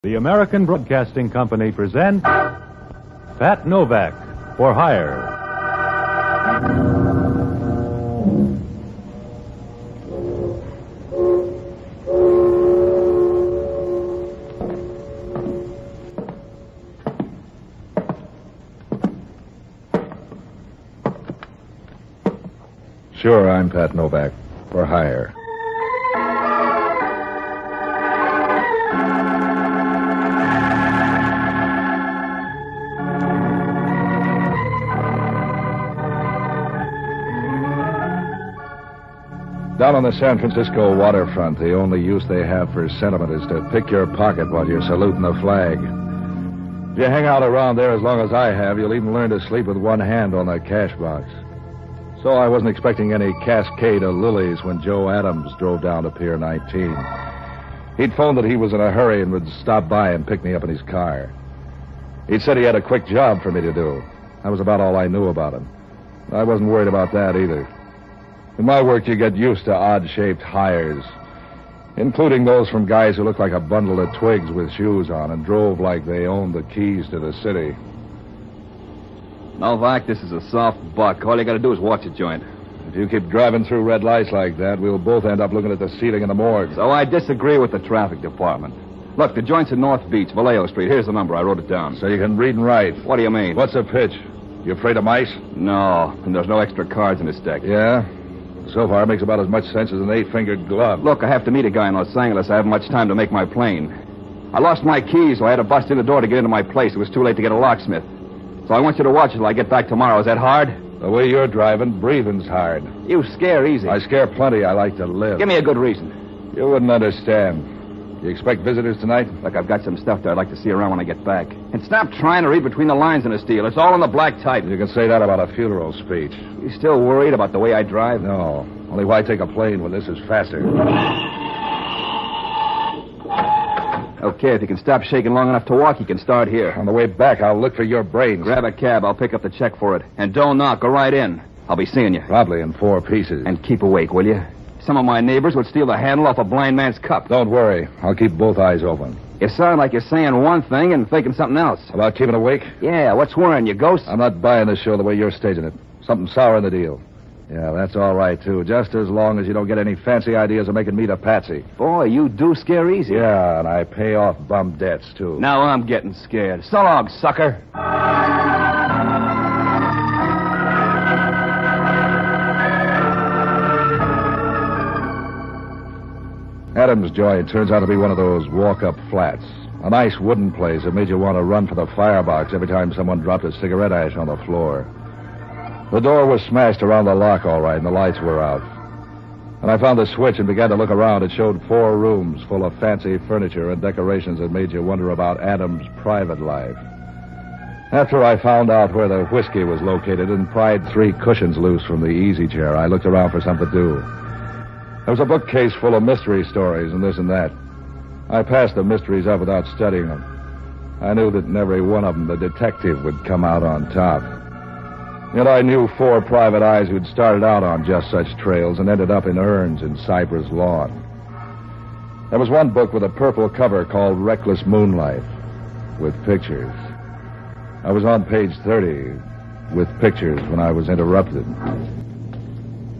The American Broadcasting Company presents Pat Novak for Hire. Sure, I'm Pat Novak for Hire. Down on the San Francisco waterfront, the only use they have for sentiment is to pick your pocket while you're saluting the flag. If you hang out around there as long as I have, you'll even learn to sleep with one hand on the cash box. So I wasn't expecting any cascade of lilies when Joe Adams drove down to Pier 19. He'd phoned that he was in a hurry and would stop by and pick me up in his car. He'd said he had a quick job for me to do. That was about all I knew about him. I wasn't worried about that either. In my work, you get used to odd-shaped hires, including those from guys who looked like a bundle of twigs with shoes on and drove like they owned the keys to the city. Novak, this is a soft buck. All you gotta do is watch the joint. If you keep driving through red lights like that, we'll both end up looking at the ceiling in the morgue. So I disagree with the traffic department. Look, the joint's in North Beach, Vallejo Street. Here's the number. I wrote it down. So you can read and write. What do you mean? What's the pitch? You afraid of mice? No, and there's no extra cards in this deck. Yeah? So far, it makes about as much sense as an 8-fingered glove. Look, I have to meet a guy in Los Angeles. I haven't much time to make my plane. I lost my keys, so I had to bust in the door to get into my place. It was too late to get a locksmith. So I want you to watch till I get back tomorrow. Is that hard? The way you're driving, breathing's hard. You scare easy. I scare plenty. I like to live. Give me a good reason. You wouldn't understand. You expect visitors tonight? Look, I've got some stuff that I'd like to see around when I get back. And stop trying to read between the lines in this deal. It's all in the black type. You can say that about a funeral speech. You still worried about the way I drive? No. Only why take a plane when this is faster? Okay, if you can stop shaking long enough to walk, you can start here. On the way back, I'll look for your brains. Grab a cab. I'll pick up the check for it. And don't knock. Go right in. I'll be seeing you. Probably in 4 pieces. And keep awake, will you? Some of my neighbors would steal the handle off a blind man's cup. Don't worry. I'll keep both eyes open. You sound like you're saying one thing and thinking something else. About keeping awake? Yeah, what's worrying you, ghost? I'm not buying this show the way you're staging it. Something sour in the deal. Yeah, that's all right, too. Just as long as you don't get any fancy ideas of making me the patsy. Boy, you do scare easy. Yeah, and I pay off bum debts, too. Now I'm getting scared. So long, sucker. Adams' joint turns out to be one of those walk-up flats. A nice wooden place that made you want to run for the firebox every time someone dropped a cigarette ash on the floor. The door was smashed around the lock all right, and the lights were out. When I found the switch and began to look around, it showed 4 rooms full of fancy furniture and decorations that made you wonder about Adams' private life. After I found out where the whiskey was located and pried 3 cushions loose from the easy chair, I looked around for something to do. There was a bookcase full of mystery stories and this and that. I passed the mysteries up without studying them. I knew that in every one of them the detective would come out on top. Yet I knew 4 private eyes who'd started out on just such trails and ended up in urns in Cypress Lawn. There was one book with a purple cover called Reckless Moonlight, with pictures. I was on page 30, with pictures, when I was interrupted.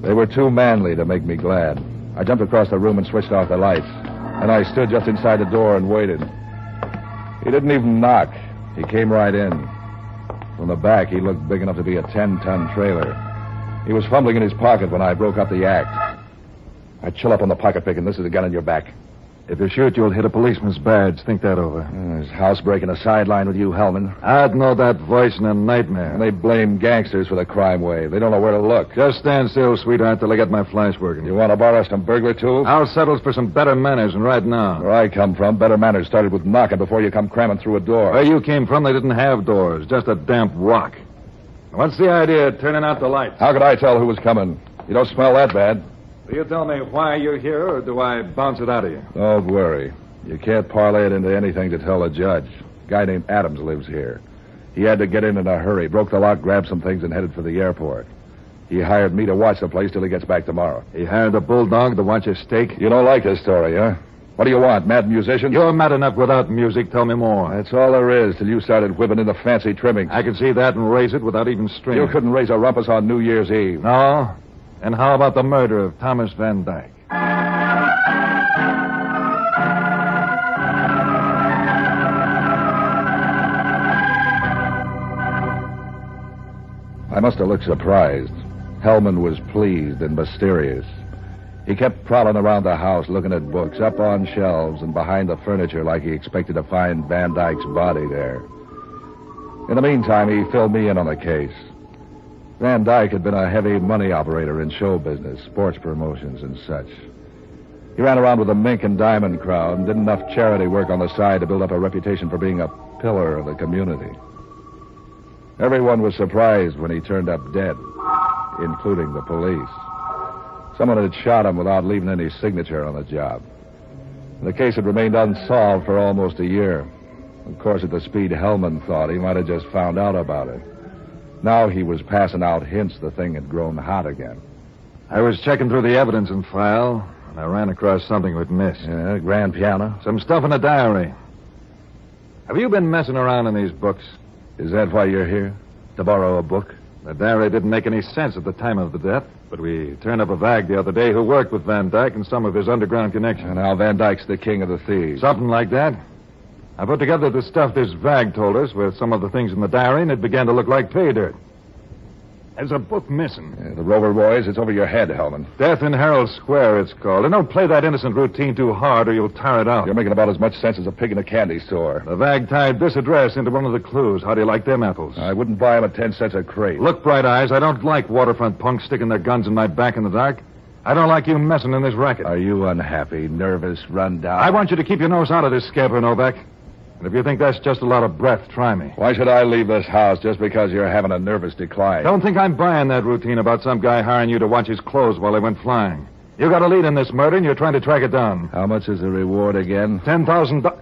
They were too manly to make me glad. I jumped across the room and switched off the lights, and I stood just inside the door and waited. He didn't even knock. He came right in. From the back, he looked big enough to be a 10-ton trailer. He was fumbling in his pocket when I broke up the act. I chill up on the pocket pick, and this is a gun in your back. If you shoot, you'll hit a policeman's badge. Think that over. There's housebreaking a sideline with you, Hellman. I'd know that voice in a nightmare. And they blame gangsters for the crime wave. They don't know where to look. Just stand still, sweetheart, till I get my flash working. You want to borrow some burglar tools? I'll settle for some better manners, and right now. Where I come from, better manners started with knocking before you come cramming through a door. Where you came from, they didn't have doors. Just a damp rock. What's the idea of turning out the lights? How could I tell who was coming? You don't smell that bad. Will you tell me why you're here, or do I bounce it out of you? Don't worry. You can't parlay it into anything to tell a judge. A guy named Adams lives here. He had to get in a hurry, broke the lock, grabbed some things, and headed for the airport. He hired me to watch the place till he gets back tomorrow. He hired a bulldog to watch a steak? You don't like this story, huh? What do you want, mad musicians? You're mad enough without music. Tell me more. That's all there is till you started whipping into fancy trimmings. I could see that and raise it without even stringing. You couldn't raise a rumpus on New Year's Eve. No? And how about the murder of Thomas Van Dyke? I must have looked surprised. Hellman was pleased and mysterious. He kept prowling around the house looking at books, up on shelves and behind the furniture like he expected to find Van Dyke's body there. In the meantime, he filled me in on the case. Van Dyke had been a heavy money operator in show business, sports promotions and such. He ran around with the mink and diamond crowd and did enough charity work on the side to build up a reputation for being a pillar of the community. Everyone was surprised when he turned up dead, including the police. Someone had shot him without leaving any signature on the job. The case had remained unsolved for almost a year. Of course, at the speed Hellman thought, he might have just found out about it. Now he was passing out hints the thing had grown hot again. I was checking through the evidence and file, and I ran across something we'd missed. Yeah, grand piano. Some stuff in a diary. Have you been messing around in these books? Is that why you're here? To borrow a book? The diary didn't make any sense at the time of the death, but we turned up a vag the other day who worked with Van Dyke and some of his underground connections. And now Van Dyke's the king of the thieves. Something like that. I put together the stuff this vag told us with some of the things in the diary, and it began to look like pay dirt. There's a book missing. Yeah, the Rover Boys, it's over your head, Hellman. Death in Herald Square, it's called. And don't play that innocent routine too hard or you'll tire it out. You're making about as much sense as a pig in a candy store. The vag tied this address into one of the clues. How do you like them apples? I wouldn't buy them at 10 cents a crate. Look, Bright Eyes, I don't like waterfront punks sticking their guns in my back in the dark. I don't like you messing in this racket. Are you unhappy, nervous, run down? I want you to keep your nose out of this scamper, Novak. And if you think that's just a lot of breath, try me. Why should I leave this house just because you're having a nervous decline? Don't think I'm buying that routine about some guy hiring you to watch his clothes while they went flying. You got a lead in this murder, and you're trying to track it down. How much is the reward again? $10,000.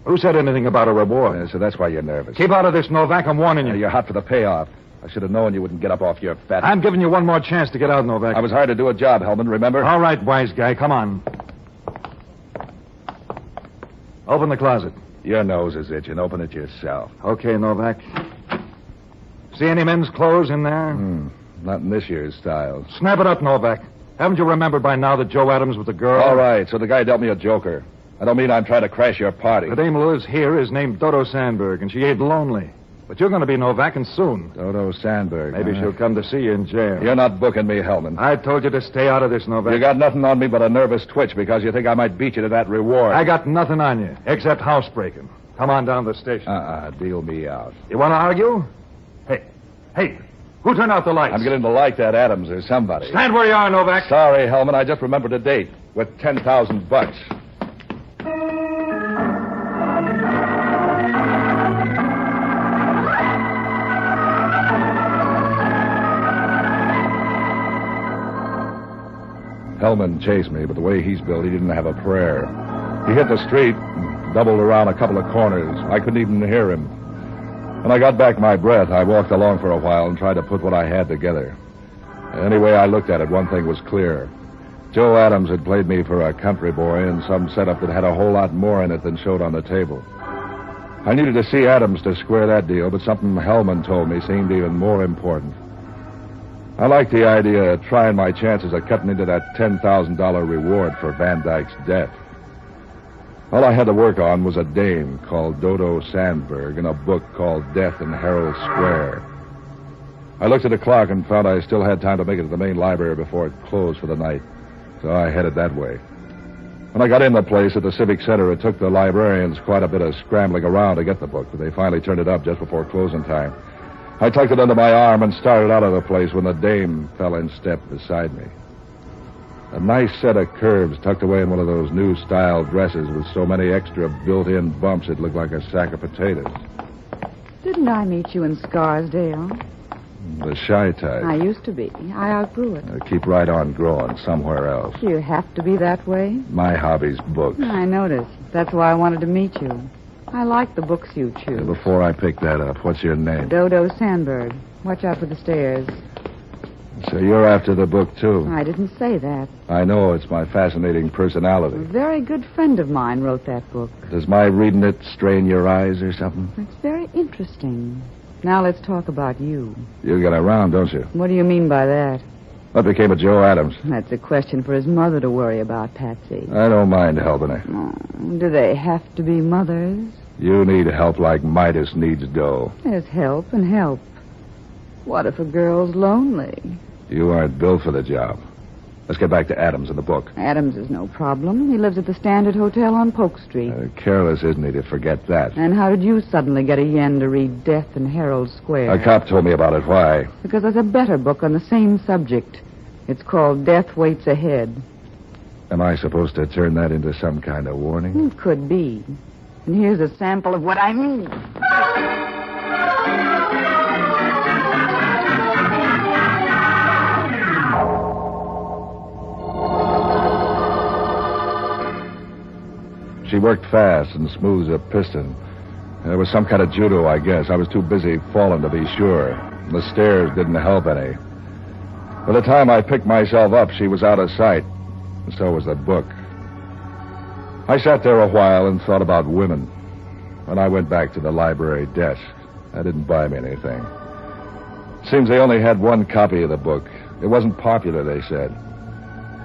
Who said anything about a reward? Yeah, so that's why you're nervous. Keep out of this, Novak. I'm warning you. You're hot for the payoff. I should have known you wouldn't get up off your fat... I'm giving you one more chance to get out, Novak. I was hired to do a job, Hellman, remember? All right, wise guy. Come on. Open the closet. Your nose is itching. Open it yourself. Okay, Novak. See any men's clothes in there? Not in this year's style. Snap it up, Novak. Haven't you remembered by now that Joe Adams was the girl? All right, so the guy dealt me a joker. I don't mean I'm trying to crash your party. The dame who lives here is named Dodo Sandberg, and she ain't lonely. But you're going to be Novak, and soon. Dodo Sandberg. Maybe she'll come to see you in jail. You're not booking me, Hellman. I told you to stay out of this, Novak. You got nothing on me but a nervous twitch because you think I might beat you to that reward. I got nothing on you, except housebreaking. Come on down to the station. Deal me out. You want to argue? Hey, who turned out the lights? I'm beginning to like that Adams or somebody. Stand where you are, Novak. Sorry, Hellman, I just remembered a date with $10,000. Hellman chased me, but the way he's built, he didn't have a prayer. He hit the street, doubled around a couple of corners. I couldn't even hear him. When I got back my breath, I walked along for a while and tried to put what I had together. Any way I looked at it, one thing was clear. Joe Adams had played me for a country boy in some setup that had a whole lot more in it than showed on the table. I needed to see Adams to square that deal, but something Hellman told me seemed even more important. I liked the idea of trying my chances of cutting into that $10,000 reward for Van Dyke's death. All I had to work on was a dame called Dodo Sandberg and a book called Death in Herald Square. I looked at the clock and found I still had time to make it to the main library before it closed for the night, so I headed that way. When I got in the place at the Civic Center, it took the librarians quite a bit of scrambling around to get the book, but they finally turned it up just before closing time. I tucked it under my arm and started out of the place when the dame fell in step beside me. A nice set of curves tucked away in one of those new-style dresses with so many extra built-in bumps it looked like a sack of potatoes. Didn't I meet you in Scarsdale? The shy type. I used to be. I outgrew it. Keep right on growing somewhere else. Do you have to be that way? My hobby's books. I noticed. That's why I wanted to meet you. I like the books you choose. Before I pick that up, what's your name? Dodo Sandberg. Watch out for the stairs. So you're after the book, too. I didn't say that. I know it's my fascinating A personality. very good friend of mine wrote that book. Does my reading it strain your eyes or something? It's very interesting. Now let's talk about you. You get around, don't you? What do you mean by that? What became of Joe Adams? That's a question for his mother to worry about, Patsy. I don't mind helping her. Oh, do they have to be mothers? You need help like Midas needs dough. There's help and help. What if a girl's lonely? You aren't built for the job. Let's get back to Adams and the book. Adams is no problem. He lives at the Standard Hotel on Polk Street. Careless, isn't he, to forget that? And how did you suddenly get a yen to read Death in Herald Square? A cop told me about it. Why? Because there's a better book on the same subject. It's called Death Waits Ahead. Am I supposed to turn that into some kind of warning? It could be. And here's a sample of what I mean. She worked fast and smooth as a piston. There was some kind of judo, I guess. I was too busy falling to be sure. The stairs didn't help any. By the time I picked myself up, she was out of sight. And so was the book. I sat there a while and thought about women. When I went back to the library desk, I didn't buy me anything. Seems they only had one copy of the book. It wasn't popular, they said.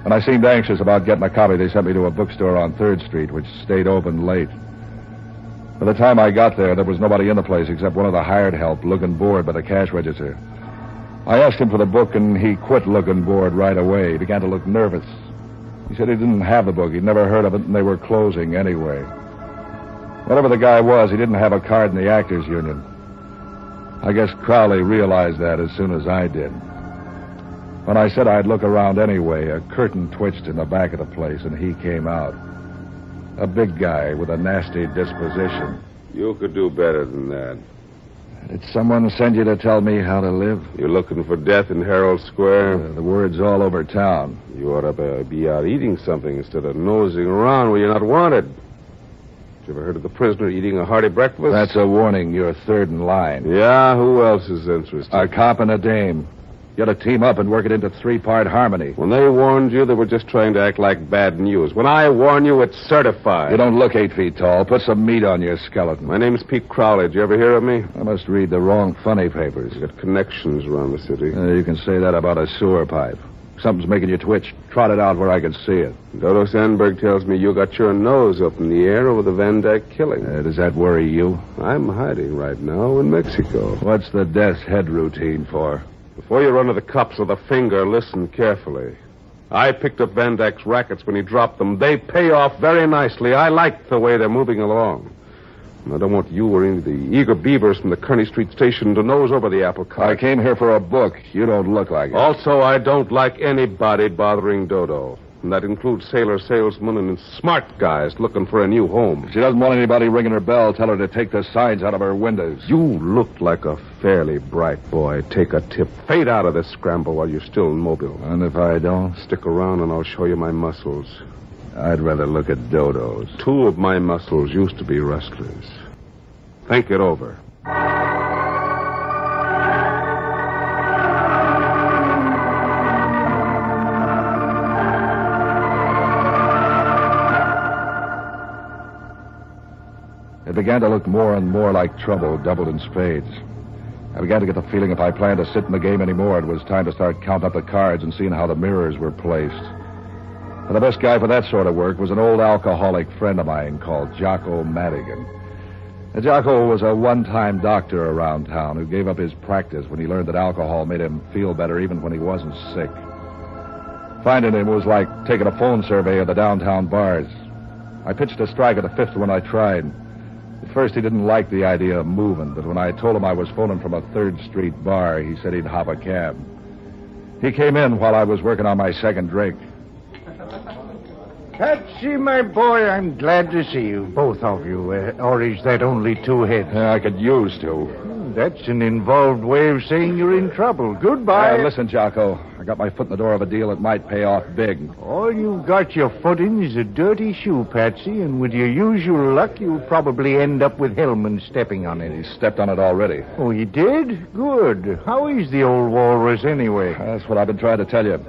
When I seemed anxious about getting a copy, they sent me to a bookstore on 3rd Street, which stayed open late. By the time I got there was nobody in the place except one of the hired help looking bored by the cash register. I asked him for the book, and he quit looking bored right away. He began to look nervous. He said he didn't have the book. He'd never heard of it, and they were closing anyway. Whatever the guy was, he didn't have a card in the Actors Union. I guess Crowley realized that as soon as I did. When I said I'd look around anyway, a curtain twitched in the back of the place, and he came out. A big guy with a nasty disposition. You could do better than that. Did someone send you to tell me how to live? You're looking for death in Herald Square? The word's all over town. You ought to be out eating something instead of nosing around where you're not wanted. You ever heard of the prisoner eating a hearty breakfast? That's a warning. You're third in line. Yeah, who else is interested? A cop and a dame. You ought to team up and work it into 3-part harmony. When they warned you, they were just trying to act like bad news. When I warn you, it's certified. You don't look 8 feet tall. Put some meat on your skeleton. My name's Pete Crowley. Did you ever hear of me? I must read the wrong funny papers. You got connections around the city. You can say that about a sewer pipe. Something's making you twitch. Trot it out where I can see it. Dodo Sandberg tells me you got your nose up in the air over the Van Dyke killing. Does that worry you? I'm hiding right now in Mexico. What's the death's head routine for? Before you run to the cops with a finger, listen carefully. I picked up Van Dyke's rackets when he dropped them. They pay off very nicely. I like the way they're moving along. And I don't want you or any of the eager beavers from the Kearney Street station to nose over the apple cart. I came here for a book. You don't look like it. Also, I don't like anybody bothering Dodo. And that includes sailor salesmen and smart guys looking for a new home. If she doesn't want anybody ringing her bell, tell her to take the signs out of her windows. You look like a fairly bright boy. Take a tip. Fade out of this scramble while you're still in Mobile. And if I don't? Stick around and I'll show you my muscles. I'd rather look at Dodo's. 2 of my muscles used to be wrestlers. Think it over. It began to look more and more like trouble, doubled in spades. I began to get the feeling if I planned to sit in the game anymore, it was time to start counting up the cards and seeing how the mirrors were placed. And the best guy for that sort of work was an old alcoholic friend of mine called Jocko Madigan. Now, Jocko was a one-time doctor around town who gave up his practice when he learned that alcohol made him feel better even when he wasn't sick. Finding him was like taking a phone survey of the downtown bars. I pitched a strike at the 5th one I tried. At first, he didn't like the idea of moving, but when I told him I was phoning from a 3rd Street bar, he said he'd hop a cab. He came in while I was working on my second drink. Patsy, my boy, I'm glad to see you, both of you. Or is that only 2 heads? I could use to. That's an involved way of saying you're in trouble. Goodbye. Listen, Jocko, I got my foot in the door of a deal that might pay off big. All you've got your foot in is a dirty shoe, Patsy, and with your usual luck, you'll probably end up with Hellman stepping on it. He stepped on it already. Oh, he did? Good. How is the old walrus anyway? That's what I've been trying to tell you.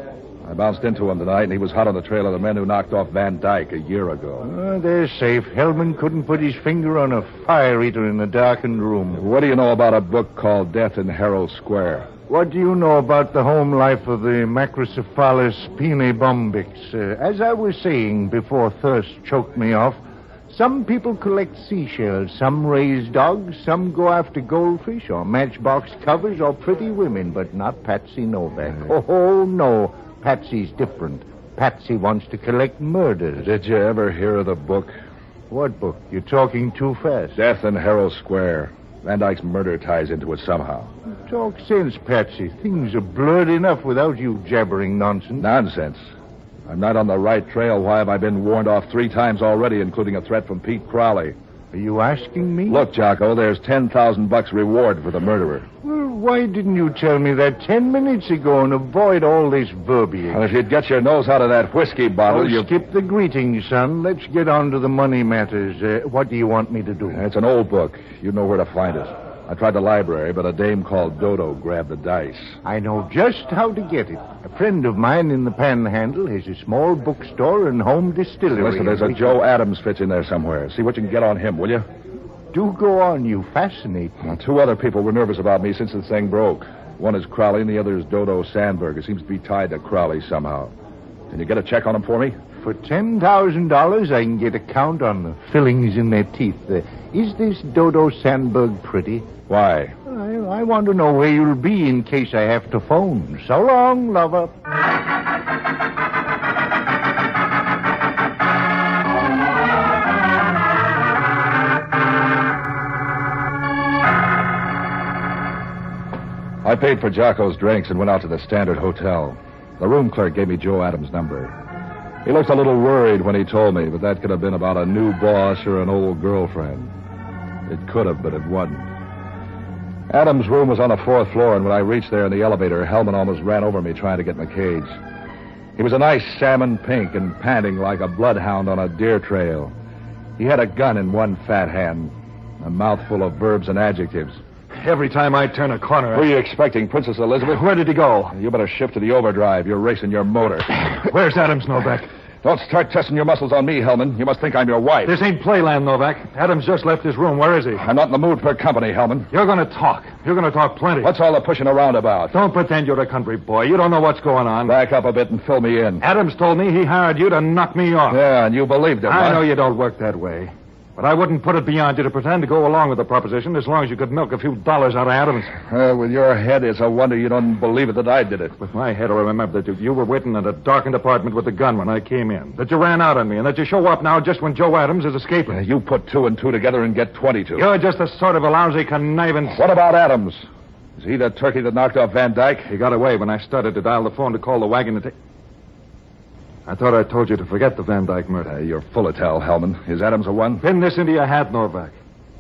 I bounced into him tonight, and he was hot on the trail of the men who knocked off Van Dyke a year ago. They're safe. Hellman couldn't put his finger on a fire eater in a darkened room. What do you know about a book called Death in Herald Square? What do you know about the home life of the Macrocephalus pinebombix? As I was saying before thirst choked me off, some people collect seashells, some raise dogs, some go after goldfish or matchbox covers or pretty women, but not Patsy Novak. Oh, no. Patsy's different. Patsy wants to collect murders. Did you ever hear of the book? What book? You're talking too fast. Death in Herald Square. Van Dyke's murder ties into it somehow. Talk sense, Patsy. Things are blurred enough without you jabbering nonsense. Nonsense. I'm not on the right trail. Why have I been warned off 3 times already, including a threat from Pete Crowley? Are you asking me? Look, Jocko, there's $10,000 reward for the murderer. Well, why didn't you tell me that 10 minutes ago and avoid all this verbiage? Well, if you'd get your nose out of that whiskey bottle, you... Skip the greetings, son. Let's get on to the money matters. What do you want me to do? It's an old book. You know where to find it. I tried the library, but a dame called Dodo grabbed the dice. I know just how to get it. A friend of mine in the Panhandle has a small bookstore and home distillery. Listen, there's a Joe Adams fits in there somewhere. See what you can get on him, will you? Do go on. You fascinate me. Well, 2 other people were nervous about me since the thing broke. One is Crowley, and the other is Dodo Sandberg. It seems to be tied to Crowley somehow. Can you get a check on him for me? For $10,000, I can get a count on the fillings in their teeth. Is this Dodo Sandberg pretty? Why? I want to know where you'll be in case I have to phone. So long, lover. I paid for Jocko's drinks and went out to the Standard Hotel. The room clerk gave me Joe Adams' number. He looked a little worried when he told me, but that could have been about a new boss or an old girlfriend. It could have, but it wasn't. Adams' room was on the 4th floor, and when I reached there in the elevator, Hellman almost ran over me trying to get in the cage. He was a nice salmon pink and panting like a bloodhound on a deer trail. He had a gun in one fat hand, a mouthful of verbs and adjectives. Every time I turn a corner... Who are you expecting, Princess Elizabeth? Where did he go? You better shift to the overdrive. You're racing your motor. Where's Adams, Novak? Don't start testing your muscles on me, Hellman. You must think I'm your wife. This ain't playland, Novak. Adams just left his room. Where is he? I'm not in the mood for company, Hellman. You're going to talk. You're going to talk plenty. What's all the pushing around about? Don't pretend you're a country boy. You don't know what's going on. Back up a bit and fill me in. Adams told me he hired you to knock me off. Yeah, and you believed him, I know you don't work that way. But I wouldn't put it beyond you to pretend to go along with the proposition as long as you could milk a few dollars out of Adams. With your head, it's a wonder you don't believe it that I did it. With my head, I remember that you were waiting in a darkened apartment with a gun when I came in. That you ran out on me, and that you show up now just when Joe Adams is escaping. You put 2 and 2 together and get 22. You're just the sort of a lousy conniving... What about Adams? Is he the turkey that knocked off Van Dyke? He got away when I started to dial the phone to call the wagon to take... I thought I told you to forget the Van Dyke murder. You're full of tell, Hellman. Is Adams a one? Pin this into your hat, Novak.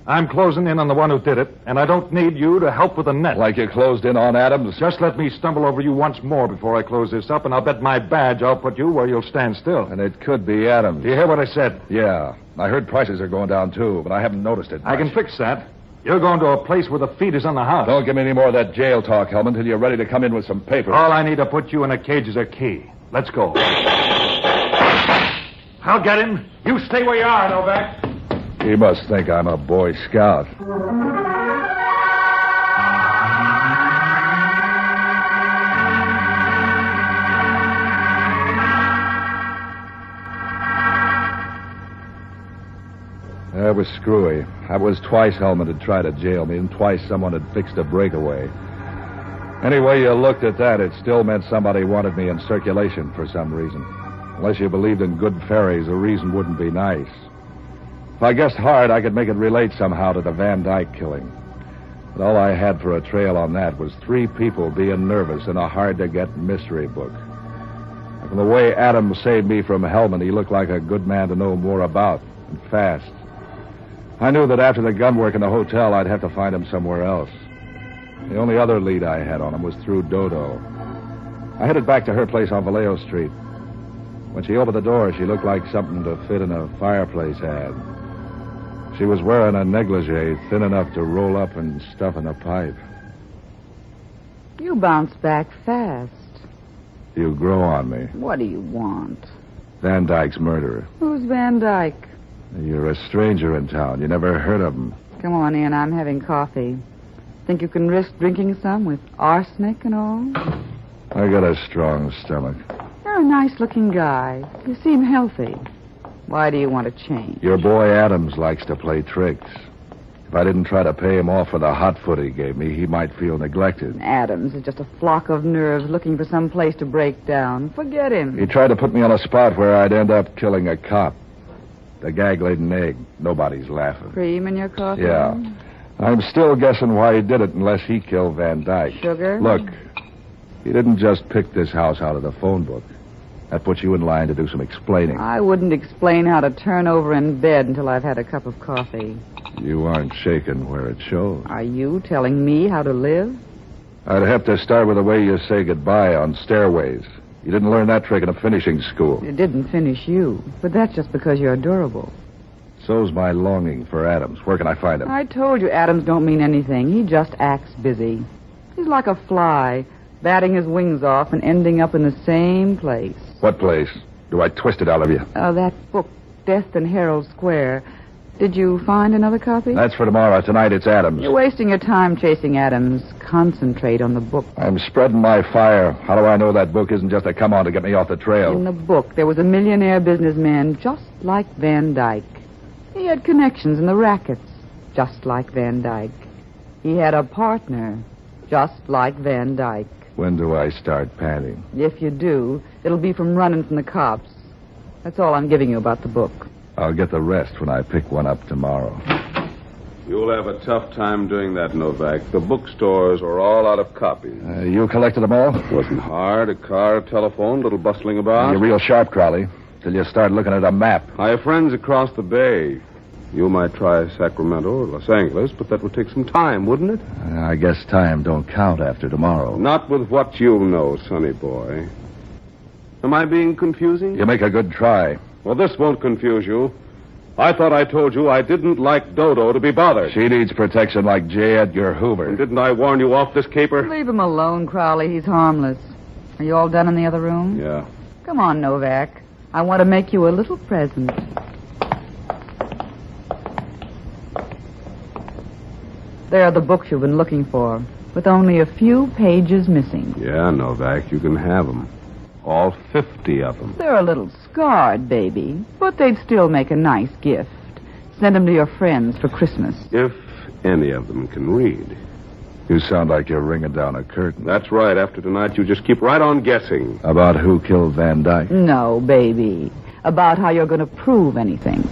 I'm closing in on the one who did it, and I don't need you to help with the net. Like you closed in on Adams? Just let me stumble over you once more before I close this up, and I'll bet my badge I'll put you where you'll stand still. And it could be Adams. Do you hear what I said? Yeah. I heard prices are going down, too, but I haven't noticed it much. I can fix that. You're going to a place where the feet is on the house. Don't give me any more of that jail talk, Hellman, till you're ready to come in with some papers. All I need to put you in a cage is a key. Let's go. I'll get him. You stay where you are, Novak. He must think I'm a Boy Scout. That was screwy. That was twice Hellman had tried to jail me, and twice someone had fixed a breakaway. Any way you looked at that, it still meant somebody wanted me in circulation for some reason. Unless you believed in good fairies, the reason wouldn't be nice. If I guessed hard, I could make it relate somehow to the Van Dyke killing. But all I had for a trail on that was 3 people being nervous in a hard-to-get mystery book. From the way Adams saved me from Hellman, he looked like a good man to know more about, and fast. I knew that after the gun work in the hotel, I'd have to find him somewhere else. The only other lead I had on him was through Dodo. I headed back to her place on Vallejo Street. When she opened the door, she looked like something to fit in a fireplace ad. She was wearing a negligee thin enough to roll up and stuff in a pipe. You bounced back fast. You grow on me. What do you want? Van Dyke's murderer. Who's Van Dyke? You're a stranger in town. You never heard of him. Come on in. I'm having coffee. Think you can risk drinking some with arsenic and all? I got a strong stomach. You're a nice-looking guy. You seem healthy. Why do you want to change? Your boy Adams likes to play tricks. If I didn't try to pay him off for the hot foot he gave me, he might feel neglected. Adams is just a flock of nerves looking for some place to break down. Forget him. He tried to put me on a spot where I'd end up killing a cop. The gag laid an egg. Nobody's laughing. Cream in your coffee? Yeah. I'm still guessing why he did it unless he killed Van Dyke. Sugar? Look, he didn't just pick this house out of the phone book. That puts you in line to do some explaining. I wouldn't explain how to turn over in bed until I've had a cup of coffee. You aren't shaken where it shows. Are you telling me how to live? I'd have to start with the way you say goodbye on stairways. You didn't learn that trick in a finishing school. It didn't finish you, but that's just because you're adorable. So's my longing for Adams. Where can I find him? I told you Adams don't mean anything. He just acts busy. He's like a fly, batting his wings off and ending up in the same place. What place? Do I twist it out of you? That book, Death in Herald Square. Did you find another copy? That's for tomorrow. Tonight it's Adams. You're wasting your time chasing Adams. Concentrate on the book. I'm spreading my fire. How do I know that book isn't just a come-on to get me off the trail? In the book, there was a millionaire businessman just like Van Dyke. He had connections in the rackets, just like Van Dyke. He had a partner, just like Van Dyke. When do I start panting? If you do, it'll be from running from the cops. That's all I'm giving you about the book. I'll get the rest when I pick one up tomorrow. You'll have a tough time doing that, Novak. The bookstores are all out of copies. You collected them all? It wasn't hard. A car, a telephone, a little bustling about. You're real sharp, Crowley, till you start looking at a map. I have friends across the bay. You might try Sacramento or Los Angeles, but that would take some time, wouldn't it? I guess time don't count after tomorrow. Not with what you know, sonny boy. Am I being confusing? You make a good try. Well, this won't confuse you. I thought I told you I didn't like Dodo to be bothered. She needs protection like J. Edgar Hoover. And didn't I warn you off this caper? Leave him alone, Crowley. He's harmless. Are you all done in the other room? Yeah. Come on, Novak. I want to make you a little present. There are the books you've been looking for, with only a few pages missing. Yeah, Novak, you can have them. All 50 of them. They're a little scarred, baby, but they'd still make a nice gift. Send them to your friends for Christmas. If any of them can read. You sound like you're ringing down a curtain. That's right. After tonight, you just keep right on guessing. About who killed Van Dyke? No, baby. About how you're going to prove anything.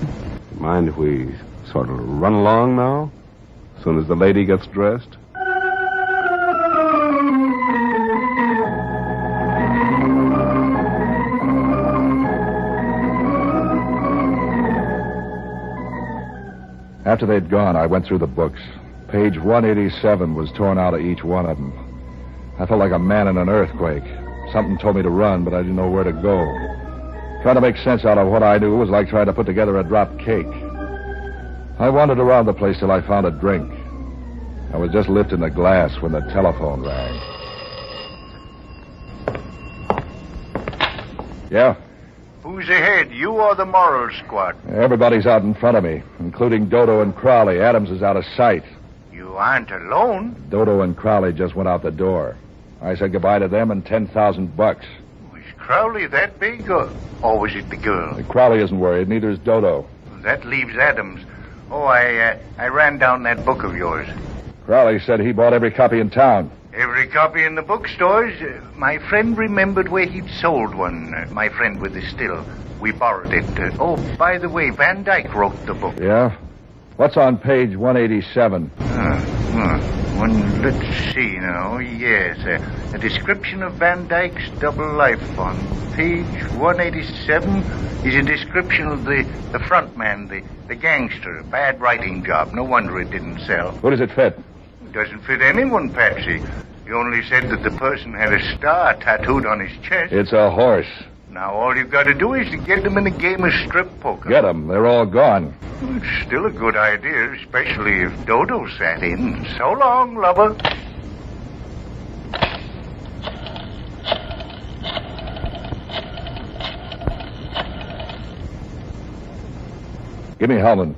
Mind if we sort of run along now? As soon as the lady gets dressed? After they'd gone, I went through the books. Page 187 was torn out of each one of them. I felt like a man in an earthquake. Something told me to run, but I didn't know where to go. Trying to make sense out of what I knew was like trying to put together a drop cake. I wandered around the place till I found a drink. I was just lifting the glass when the telephone rang. Yeah? Who's ahead, you or the moral squad? Everybody's out in front of me, including Dodo and Crowley. Adams is out of sight. You aren't alone. Dodo and Crowley just went out the door. I said goodbye to them and $10,000. Was Crowley that big, or was it the girl? Crowley isn't worried, neither is Dodo. That leaves Adams. Oh, I ran down that book of yours. Crowley said he bought every copy in town. Every copy in the bookstores. My friend remembered where he'd sold one. My friend with the still. We borrowed it. By the way, Van Dyke wrote the book. Yeah? What's on page 187? Let's see now. Yes, a description of Van Dyke's double life on page 187 is a description of the front man, the gangster. A bad writing job. No wonder it didn't sell. Who does it fit? Doesn't fit anyone, Patsy. You only said that the person had a star tattooed on his chest. It's a horse. Now all you've got to do is to get them in a game of strip poker. Get them. They're all gone. Well, it's still a good idea, especially if Dodo sat in. So long, lover. Give me Hellman.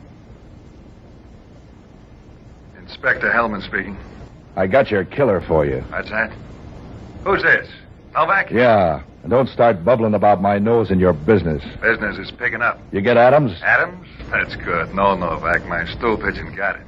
Inspector Hellman speaking. I got your killer for you. That's that. Who's this? Novak? Yeah. And don't start bubbling about my nose in your business. Business is picking up. You get Adams? Adams? That's good. No, Novak. My stool pigeon got it.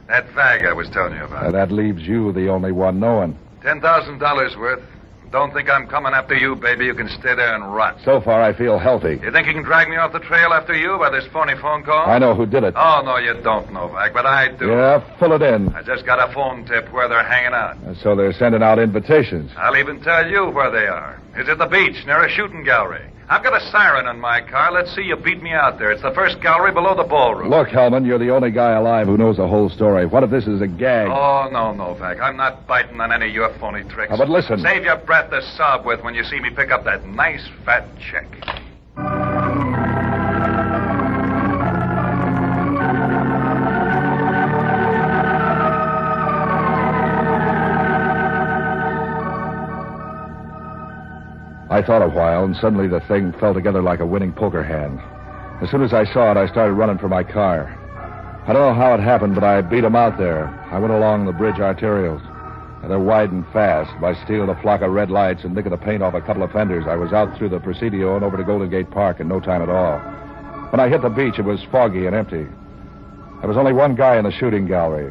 That fag I was telling you about. That leaves you the only one knowing. $10,000 worth. Don't think I'm coming after you, baby. You can stay there and rot. So far, I feel healthy. You think you can drag me off the trail after you by this phony phone call? I know who did it. Oh, no, you don't, Novak, but I do. Yeah, fill it in. I just got a phone tip where they're hanging out. So they're sending out invitations. I'll even tell you where they are. It's at the beach near a shooting gallery. I've got a siren in my car. Let's see you beat me out there. It's the first gallery below the ballroom. Look, Hellman, you're the only guy alive who knows the whole story. What if this is a gag? Oh, no, Novak. I'm not biting on any of your phony tricks. Oh, but listen. Save your breath to sob with when you see me pick up that nice fat check. I thought a while, and suddenly the thing fell together like a winning poker hand. As soon as I saw it, I started running for my car. I don't know how it happened, but I beat him out there. I went along the bridge arterials. And they're wide and fast. By stealing a flock of red lights and nicking the paint off a couple of fenders, I was out through the Presidio and over to Golden Gate Park in no time at all. When I hit the beach, it was foggy and empty. There was only one guy in the shooting gallery.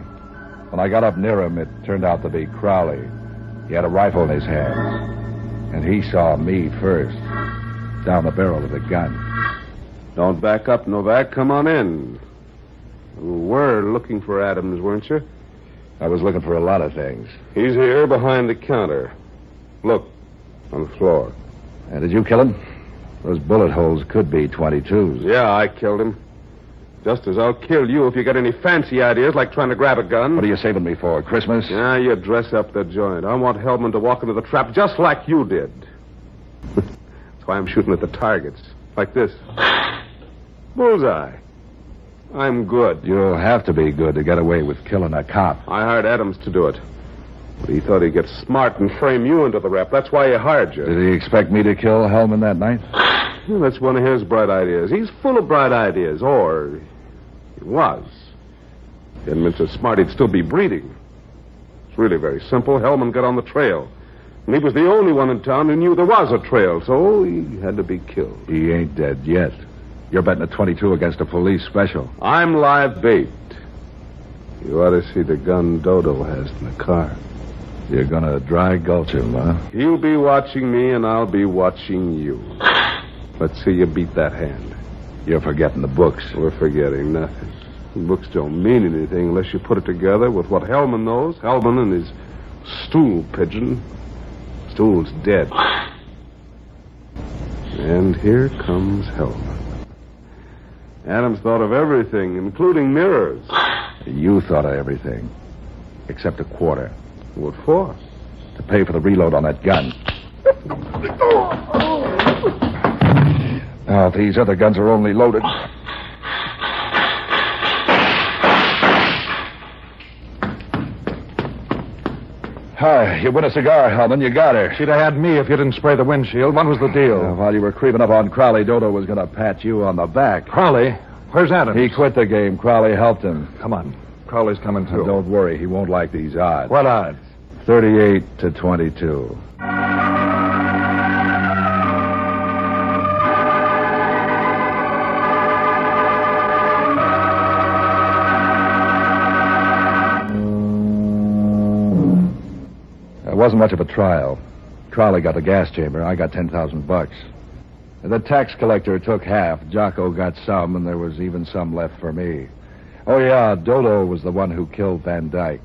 When I got up near him, it turned out to be Crowley. He had a rifle in his hands. And he saw me first, down the barrel of the gun. Don't back up, Novak. Come on in. You were looking for Adams, weren't you? I was looking for a lot of things. He's here behind the counter. Look, on the floor. And did you kill him? Those bullet holes could be 22s. Yeah, I killed him. Just as I'll kill you if you got any fancy ideas like trying to grab a gun. What are you saving me for, Christmas? Yeah, you dress up the joint. I want Hellman to walk into the trap just like you did. That's why I'm shooting at the targets. Like this. Bullseye. I'm good. You'll have to be good to get away with killing a cop. I hired Adams to do it. But he thought he'd get smart and frame you into the rap. That's why he hired you. Did he expect me to kill Hellman that night? Well, that's one of his bright ideas. He's full of bright ideas. Or he was. If he hadn't been so smart, he'd still be breeding. It's really very simple. Hellman got on the trail. And he was the only one in town who knew there was a trail, so he had to be killed. He ain't dead yet. You're betting a 22 against a police special. I'm live bait. You ought to see the gun Dodo has in the car. You're gonna dry gulch him, huh? He'll be watching me, and I'll be watching you. Let's see you beat that hand. You're forgetting the books. We're forgetting nothing. Books don't mean anything unless you put it together with what Hellman knows. Hellman and his stool pigeon. Stool's dead. And here comes Hellman. Adams thought of everything, including mirrors. You thought of everything. Except a quarter. What for? To pay for the reload on that gun. Now, these other guns are only loaded. Hi, you win a cigar, Hellman. You got her. She'd have had me if you didn't spray the windshield. What was the deal? While you were creeping up on Crowley, Dodo was going to pat you on the back. Crowley? Where's Adams? He quit the game. Crowley helped him. Come on. Crowley's coming too. Don't worry. He won't like these odds. What odds? 38 to 22. It wasn't much of a trial. Crowley got the gas chamber. I got $10,000. The tax collector took half. Jocko got some, and there was even some left for me. Oh, yeah, Dodo was the one who killed Van Dyke.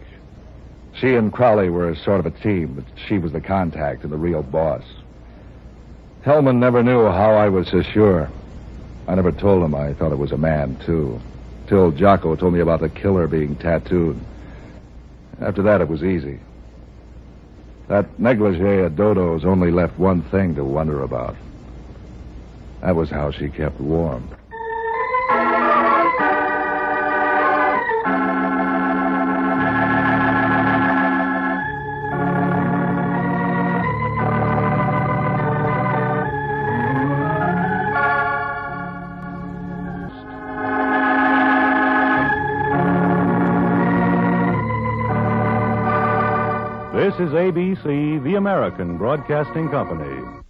She and Crowley were sort of a team, but she was the contact and the real boss. Hellman never knew how I was so sure. I never told him I thought it was a man, too. Till Jocko told me about the killer being tattooed. After that, it was easy. That negligee of Dodo's only left one thing to wonder about. That was how she kept warm. This is ABC, the American Broadcasting Company.